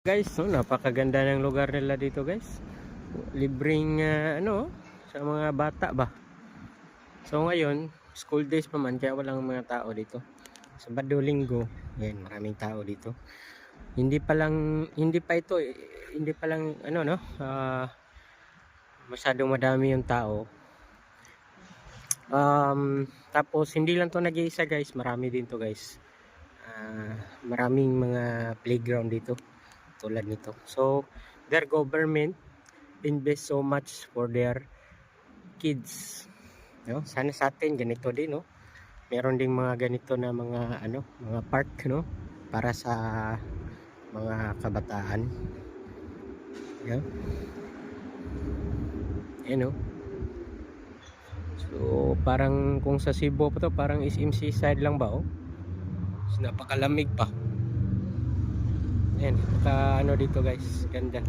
Guys, no, napakaganda ng lugar nila dito, guys. Libreng sa mga bata ba. So ngayon, school days pa man kaya walang mga tao dito. Sabado, Linggo, yan, maraming tao dito. Hindi pa lang masyadong madami yung tao. Tapos hindi lang to nag-iisa, guys, marami din to, guys. Maraming mga playground dito tulad nito. So their government invest so much for their kids, no? Sana sa atin ganito din, no? Meron ding mga ganito na mga park, no, para sa mga kabataan. Yeah. No? So parang kung sa Cebu pa to, parang SMC side lang ba, oh? So, napakalamig pa. Ayan, dito guys, ganda.